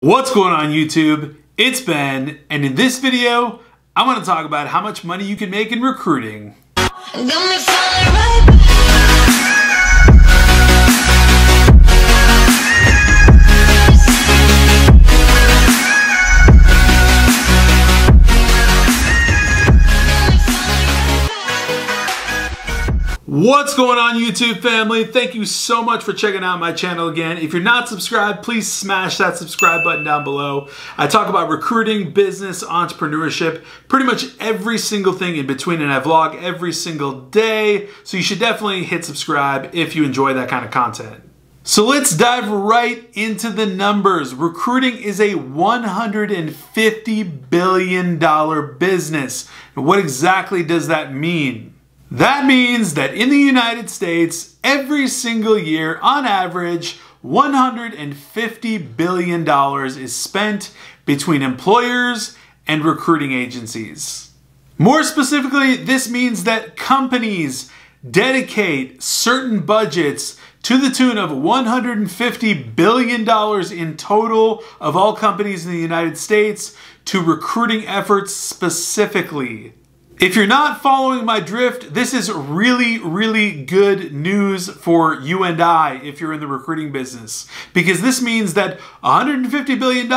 What's going on YouTube? It's Ben, and in this video, I want to talk about how much money you can make in recruiting. What's going on YouTube family? Thank you so much for checking out my channel again. If you're not subscribed, please smash that subscribe button down below. I talk about recruiting, business, entrepreneurship, pretty much every single thing in between, and I vlog every single day. So you should definitely hit subscribe if you enjoy that kind of content. So let's dive right into the numbers. Recruiting is a $150 billion business. And what exactly does that mean? That means that in the United States, every single year, on average, $150 billion is spent between employers and recruiting agencies. More specifically, this means that companies dedicate certain budgets to the tune of $150 billion in total of all companies in the United States to recruiting efforts specifically. If you're not following my drift, this is really good news for you and I if you're in the recruiting business. Because this means that $150 billion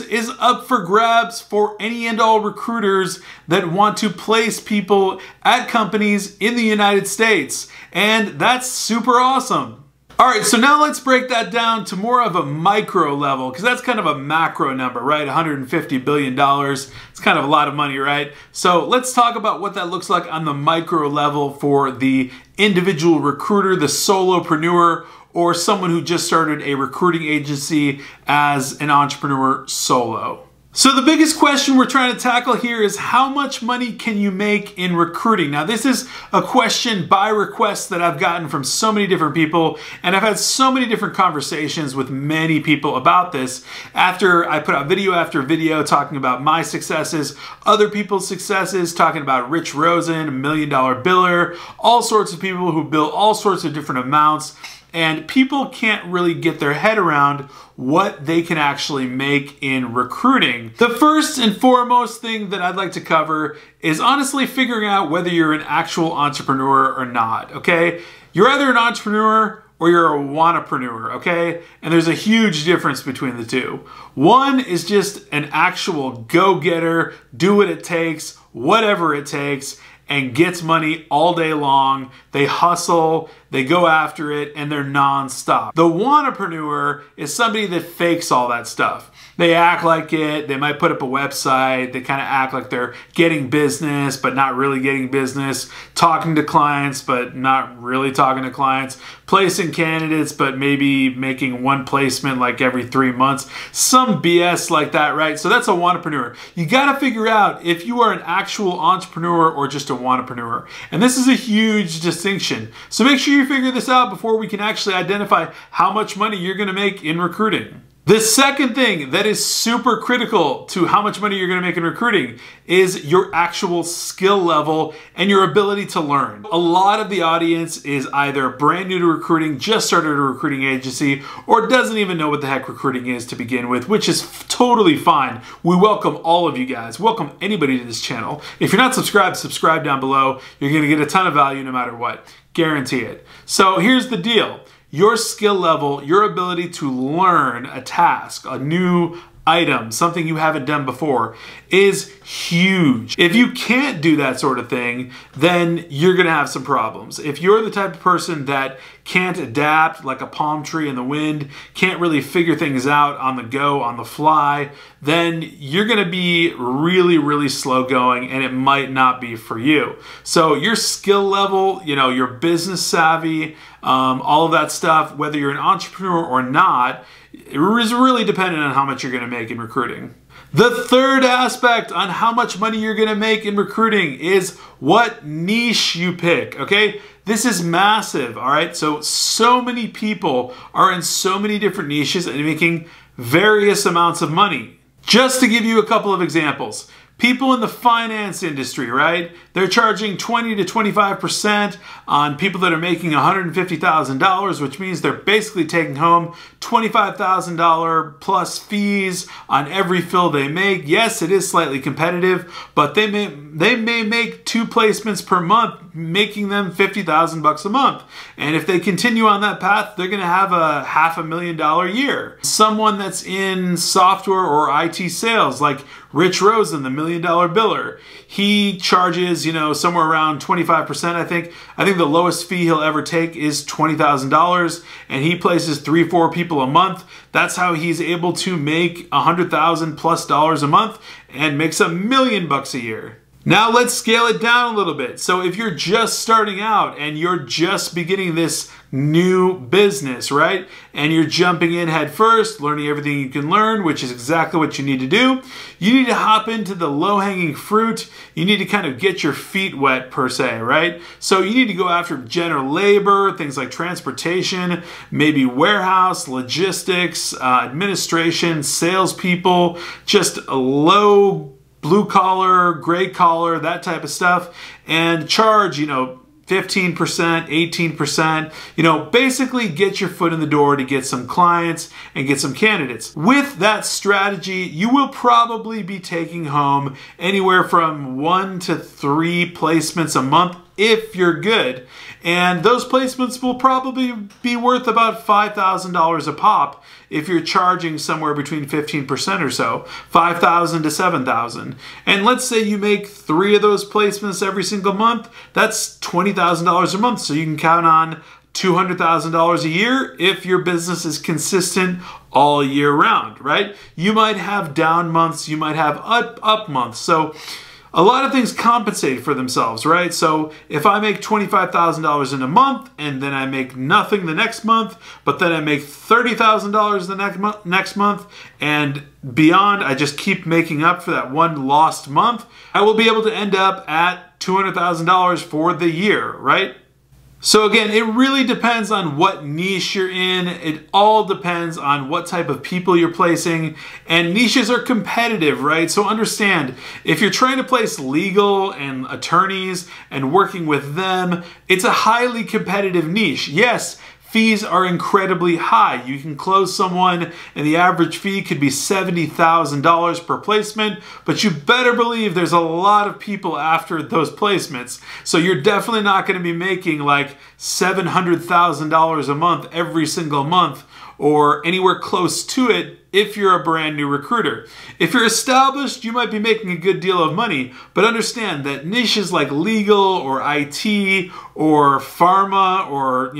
is up for grabs for any and all recruiters that want to place people at companies in the United States. And that's super awesome. All right, so now let's break that down to more of a micro level, because that's kind of a macro number, right? $150 billion, it's kind of a lot of money, right? So let's talk about what that looks like on the micro level for the individual recruiter, the solopreneur, or someone who just started a recruiting agency as an entrepreneur solo. So the biggest question we're trying to tackle here is how much money can you make in recruiting? Now this is a question by request that I've gotten from so many different people, and I've had so many different conversations with many people about this after I put out video after video talking about my successes, other people's successes, talking about Rich Rosen, $1 Million Biller, all sorts of people who bill all sorts of different amounts. And people can't really get their head around what they can actually make in recruiting. The first and foremost thing that I'd like to cover is honestly figuring out whether you're an actual entrepreneur or not, okay? You're either an entrepreneur or you're a wantrapreneur, okay? And there's a huge difference between the two. One is just an actual go-getter, do what it takes, whatever it takes, and gets money all day long. They hustle, they go after it, and they're non-stop. The wantrapreneur is somebody that fakes all that stuff. They act like it, they might put up a website, they kind of act like they're getting business, but not really getting business, talking to clients, but not really talking to clients, placing candidates, but maybe making one placement like every 3 months, some BS like that, right? So that's a wantrapreneur. You gotta figure out if you are an actual entrepreneur or just a wantrapreneur. And this is a huge distinction. So make sure you figure this out before we can actually identify how much money you're gonna make in recruiting. The second thing that is super critical to how much money you're going to make in recruiting is your actual skill level and your ability to learn. A lot of the audience is either brand new to recruiting, just started a recruiting agency, or doesn't even know what the heck recruiting is to begin with, which is totally fine. We welcome all of you guys. Welcome anybody to this channel. If you're not subscribed, subscribe down below. You're going to get a ton of value no matter what. Guarantee it. So here's the deal. Your skill level, your ability to learn a task, a new item, something you haven't done before, is huge. If you can't do that sort of thing, then you're gonna have some problems. If you're the type of person that can't adapt like a palm tree in the wind, can't really figure things out on the go, on the fly, then you're gonna be really slow going, and it might not be for you. So your skill level, you know, your business savvy, all of that stuff, whether you're an entrepreneur or not, it is really dependent on how much you're going to make in recruiting. The third aspect on how much money you're going to make in recruiting is what niche you pick, okay? This is massive, all right? So many people are in so many different niches and making various amounts of money. Just to give you a couple of examples, People in the finance industry, right? They're charging 20 to 25% on people that are making $150,000, which means they're basically taking home $25,000 plus fees on every fill they make. Yes, it is slightly competitive, but they may make 2 placements per month, making them $50,000 a month. And if they continue on that path, they're going to have a $500,000 year. Someone that's in software or IT sales, like Rich Rosen, the $1 Million Biller, he charges, somewhere around 25%, I think. I think the lowest fee he'll ever take is $20,000, and he places 3-4 people a month. That's how he's able to make $100,000 plus a month and makes $1 million a year. Now let's scale it down a little bit. So if you're just starting out and you're just beginning this new business, right? And you're jumping in head first, learning everything you can learn, which is exactly what you need to do. You need to hop into the low-hanging fruit. You need to kind of get your feet wet per se, right? So you need to go after general labor, things like transportation, maybe warehouse, logistics, administration, salespeople, just a low blue collar, gray collar, that type of stuff, and charge, 15%, 18%, basically get your foot in the door to get some clients and get some candidates. With that strategy, you will probably be taking home anywhere from 1 to 3 placements a month if you're good. And those placements will probably be worth about $5,000 a pop if you're charging somewhere between 15% or so, $5,000 to $7,000. And let's say you make 3 of those placements every single month, that's $20,000 a month. So you can count on $200,000 a year if your business is consistent all year round, right? You might have down months, you might have up months. So a lot of things compensate for themselves, right? So if I make $25,000 in a month and then I make nothing the next month, but then I make $30,000 the next month and beyond, I just keep making up for that one lost month, I will be able to end up at $200,000 for the year, right? So again, it really depends on what niche you're in. It all depends on what type of people you're placing. And niches are competitive, right? So understand, if you're trying to place legal and attorneys and working with them, it's a highly competitive niche. Yes, fees are incredibly high. You can close someone and the average fee could be $70,000 per placement, but you better believe there's a lot of people after those placements. So you're definitely not going to be making like $700,000 a month every single month or anywhere close to it if you're a brand new recruiter. If you're established, you might be making a good deal of money, but understand that niches like legal or IT or pharma or,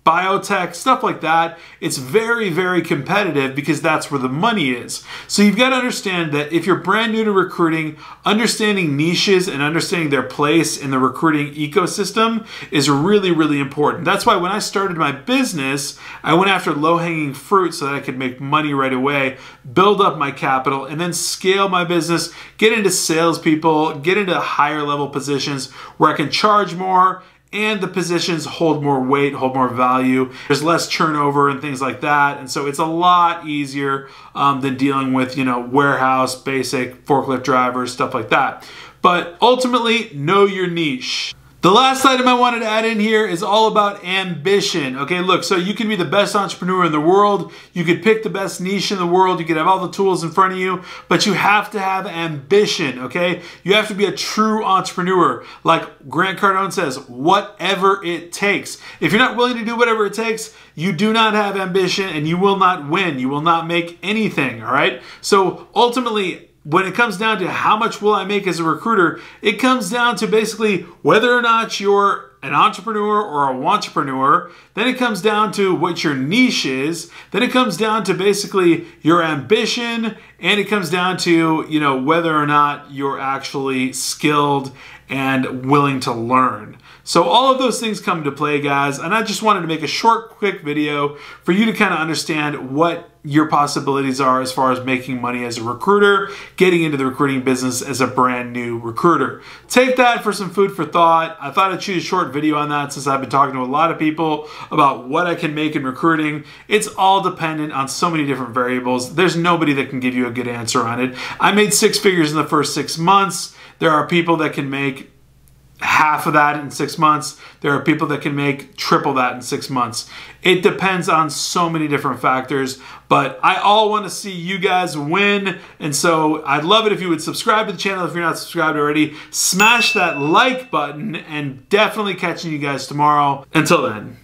biotech, stuff like that, it's very, very competitive because that's where the money is. So you've got to understand that if you're brand new to recruiting, understanding niches and understanding their place in the recruiting ecosystem is really, really important. That's why when I started my business, I went after low-hanging fruit so that I could make money right away, build up my capital, and then scale my business, get into salespeople, get into higher level positions where I can charge more and the positions hold more weight, hold more value. There's less turnover and things like that. And so it's a lot easier than dealing with, warehouse, basic forklift drivers, stuff like that. But ultimately, know your niche. The last item I wanted to add in here is all about ambition. Okay, look, so you can be the best entrepreneur in the world. You could pick the best niche in the world. You could have all the tools in front of you, but you have to have ambition, okay? You have to be a true entrepreneur. Like Grant Cardone says, whatever it takes. If you're not willing to do whatever it takes, you do not have ambition and you will not win. You will not make anything, all right? So ultimately, when it comes down to how much will I make as a recruiter, it comes down to basically whether or not you're an entrepreneur or a wantrapreneur. Then it comes down to what your niche is. Then it comes down to basically your ambition, and it comes down to, whether or not you're actually skilled and willing to learn. So all of those things come into play, guys, and I just wanted to make a short, quick video for you to kind of understand what your possibilities are as far as making money as a recruiter, getting into the recruiting business as a brand new recruiter. Take that for some food for thought. I thought I'd shoot a short video on that since I've been talking to a lot of people about what I can make in recruiting. It's all dependent on so many different variables. There's nobody that can give you a good answer on it. I made 6 figures in the first 6 months. There are people that can make half of that in 6 months. There are people that can make triple that in 6 months. It depends on so many different factors, but I all want to see you guys win. And so I'd love it if you would subscribe to the channel if you're not subscribed already. Smash that like button, and definitely catching you guys tomorrow. Until then.